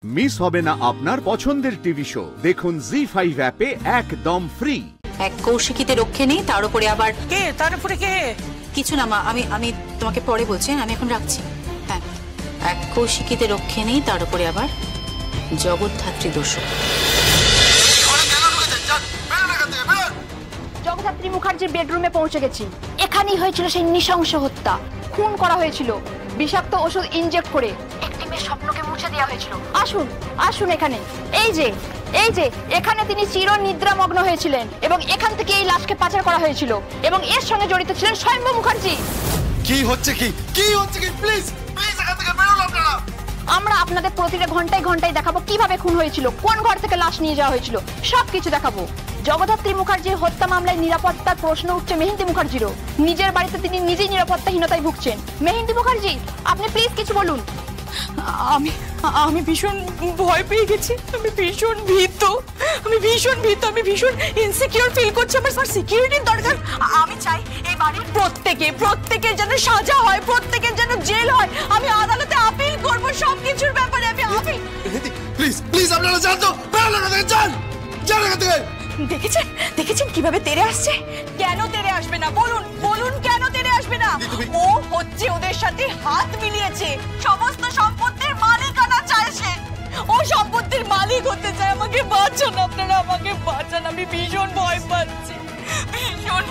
Miss হবে না আপনার পছন্দের টিভি শো। দেখুন জি5 অ্যাপে একদম ফ্রি। এক কৌশিকীতে রক্ষে নেই, তার উপরে আবার কে? তার উপরে কে? কিছু না মা, আমি তোমাকে পরে বলছি, আমি এখন রাখছি। হ্যাঁ, এক কৌশিকীতে রক্ষে নেই, তার উপরে আবার জগদ্ধাত্রী দোষ। জগদ্ধাত্রী মুখার্জির বেডরুমে পৌঁছে গেছি। এখানেই হয়েছিল সেই নৃশংস হত্যা। খুন করা হয়েছিল, বিষাক্ত ওষুধ ইনজেক্ট করে একটি মেয়ের স্বপ্নকে মুছে দেওয়া হয়েছিল। আসুন আসুন এখানে। এই যে এখানে তিনি চির নিদ্রামগ্ন হয়েছিলেন এবং এখান থেকে এই লাশকে পাচার করা হয়েছিল এবং এর সঙ্গে জড়িত ছিলেন স্বয়ম্ভু মুখার্জি। কি হচ্ছে কি প্লিজ এখান থেকে বেরোন আপনারা। আমরা আপনাদের প্রতিটা ঘন্টায় ঘন্টায় দেখাবো কিভাবে খুন হয়েছিল, কোন ঘর থেকে লাশ নিয়ে যাওয়া হয়েছিল, সবকিছু দেখাবো। জগদ্ধাত্রী মুখার্জির হত্যা মামলায় নিরাপত্তার প্রশ্ন উঠছে মেহেন্দি মুখার্জিরও। নিজের বাড়িতে তিনি নিজেই নিরাপত্তাহীনতায় ভুগছেন। মেহেন্দি মুখার্জি, আপনি প্লিজ কিছু বলুন। আমি ভীষণ ভয় পেয়ে গেছি, আমি ভীষণ ভীত, আমি ভীষণ ইনসিকিউর ফিল করছি। আমার সিকিউরিটির দরকার। আমি চাই এই বাড়ির প্রত্যেকের যেন সাজা হয়, প্রত্যেকের যেন জেল হয়। আমি আদালতে আপিল করব সবকিছুর ব্যাপারে। আমি আপিল। প্লিজ আপনারা যান তো, যান এখান থেকে। দেখেছেন কিভাবে তেড়ে আসছে? কেন তেড়ে আসবে না? বলুন কেন তেড়ে আসবে না? ও হচ্ছে ওদের সাথে হাত মিলিয়েছে, সমস্ত সম্পত্তির মালিকানা চায় সে। ও সম্পত্তির মালিক হতে চায়। আমাকে বাঁচান আপনারা, আমাকে বাঁচান। আমি ভীষণ ভয় পাচ্ছি, ভীষণ।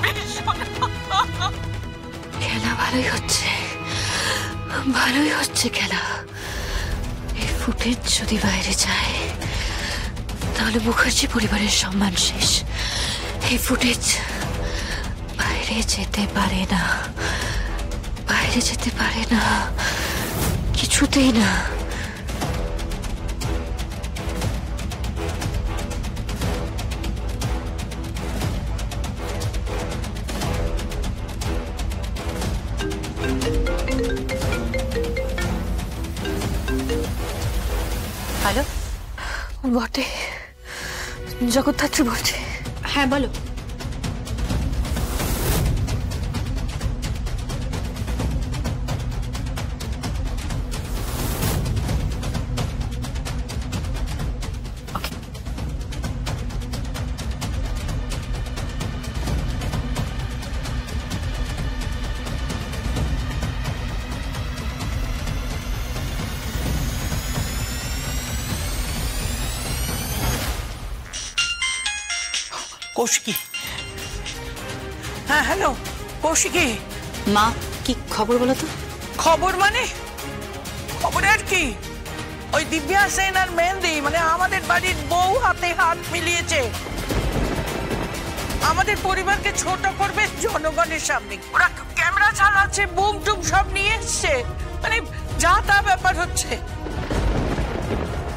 খেলা ভালোই হচ্ছে খেলা। এই ফুটেজ যদি বাইরে যায় তাহলে মুখার্জি পরিবারের সম্মান শেষ। এই ফুটেজ বাইরে যেতে পারে না, কিছুতেই না। হ্যালো, বটে জগদ্ধাত্রী বলছে। হ্যাঁ বলো। কৌশিকী? হ্যাঁ হ্যালো কৌশিকী। মা, কি খবর বলো তো? খবর মানে খবর আর কি, ওই দিব্যা সেন আর মেহেন্দি মানে আমাদের বাড়ির বউ হাতে হাত মিলিয়েছে। আমাদের পরিবারকে ছোট করবে জনগণের সামনে। ওরা ক্যামেরা চালাচ্ছে, বুম টুম সব নিয়ে এসছে, মানে যা তা ব্যাপার হচ্ছে।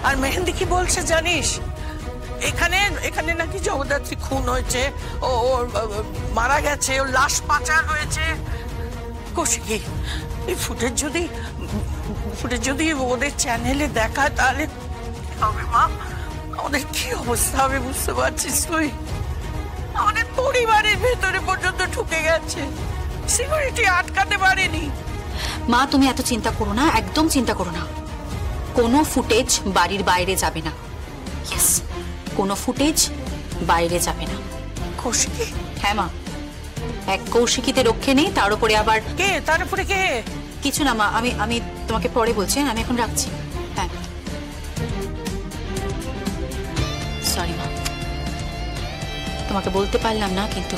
আর মেহেন্দি কি বলছে জানিস? এখানে নাকি জগদ্ধাত্রী খুন হয়েছে, ও মারা গেছে, ওর লাশ পাচার হয়েছে। কৌশিকী, এই ফুটেজ যদি ওদের চ্যানেলে দেখায় তাহলে হবে মা, আমাদের কি অবস্থা হবে বুঝতে পারছিস তুই? আমাদের পরিবারের ভেতরে পর্যন্ত ঢুকে গেছে, সিকিউরিটি আটকাতে পারেনি। মা, তুমি এত চিন্তা করো না, একদম চিন্তা করো না। কোনো ফুটেজ বাড়ির বাইরে যাবে না। ইয়েস, কোনো ফুটেজ বাইরে যাবে না। কৌশিকী? হ্যাঁ মা, এক কৌশিকীতে রক্ষে নেই, তার উপরে আবার কে? তার উপরে কে? কিছু না মা, আমি তোমাকে পরে বলছি, আমি এখন রাখছি। হ্যাঁ, সরি মা, তোমাকে বলতে পারলাম না, কিন্তু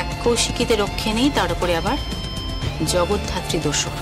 এক কৌশিকীতে রক্ষে নেই, তার উপরে আবার জগদ্ধাত্রী দোষর।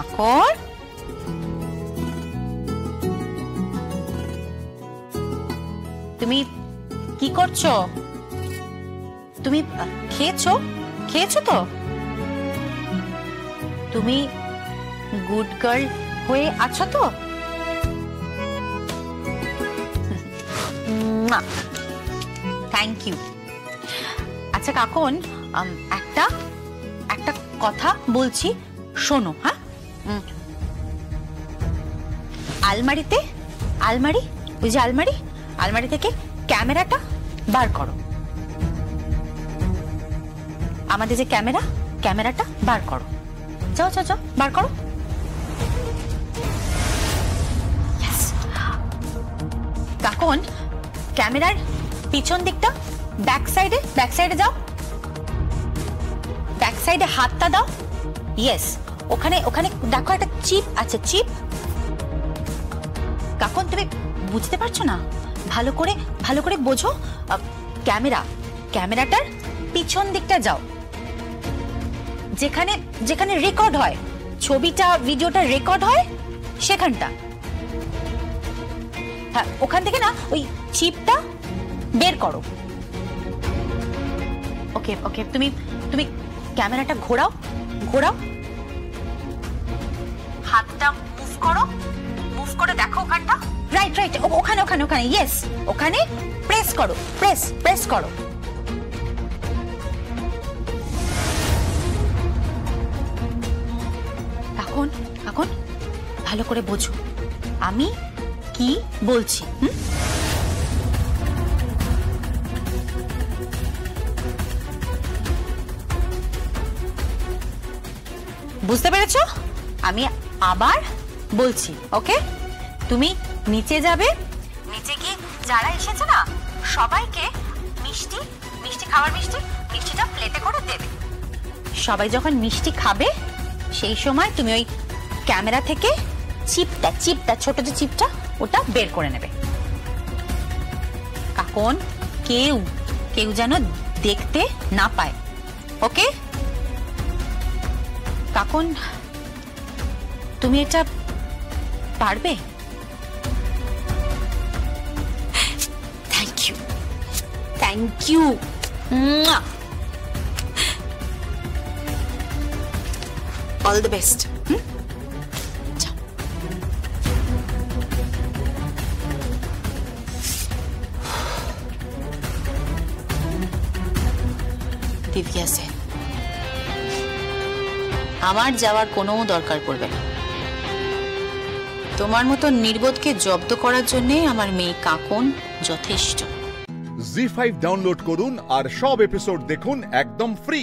কাকর, তুমি কি করছো? তুমি খেয়েছো তো? তুমি গুড গার্ল হয়ে আছো তো? Thank you. আচ্ছা কাকন, একটা কথা বলছি, শোনো। হ্যাঁ, ওই যে আলমারি থেকে ক্যামেরাটা বার করো। আমাদের যে ক্যামেরাটা বার করো। যাও বার করো। কাকন, ক্যামেরার পিছন দিকটা ব্যাক সাইডে যাও। ব্যাক সাইডে হাতটা দাও। ইয়েস, ওখানে দেখো একটা চিপ আছে, চিপ। কাকন, তুমি বুঝতে পারছো না? ভালো করে বোঝো। ক্যামেরাটার পিছন দিকটা যাও, যেখানে রেকর্ড হয়, ছবিটা ভিডিওটা রেকর্ড হয়, সেখানটা। হ্যাঁ, ওখান থেকে না ওই চিপটা বের করো। ওকে, তুমি ক্যামেরাটা ঘোরাও। হাতটা মুভ করে দেখো ওখানটা। রাইট, ওখানে ইয়েস, ওখানে প্রেস করো, প্রেস করো। কাকন, ভালো করে বোঝো আমি কি বলছি। বুঝতে পেরেছো? আমি আবার বলছি, ওকে? তুমি নিচে যাবে, নিচে গিয়ে যারা এসেছে না সবাইকে মিষ্টি খাবার মিষ্টিটা প্লেটে করে দেবে। সবাই যখন মিষ্টি খাবে সেই সময় তুমি ওই ক্যামেরা থেকে চিপটা ছোট যে চিপটা, ওটা বের করে নেবে। কাকন, কেউ যেন দেখতে না পায়, ওকে? কাকন, তুমি এটা পারবে? Thank you. All the best. Divya Sen, আমার যাওয়ার কোনো দরকার পড়বে না। তোমার মতো নির্বোধকে জব্দ করার জন্য আমার মেয়ে কাকন যথেষ্ট। জি5 ডাউনলোড করুন আর সব এপিসোড দেখুন একদম ফ্রি।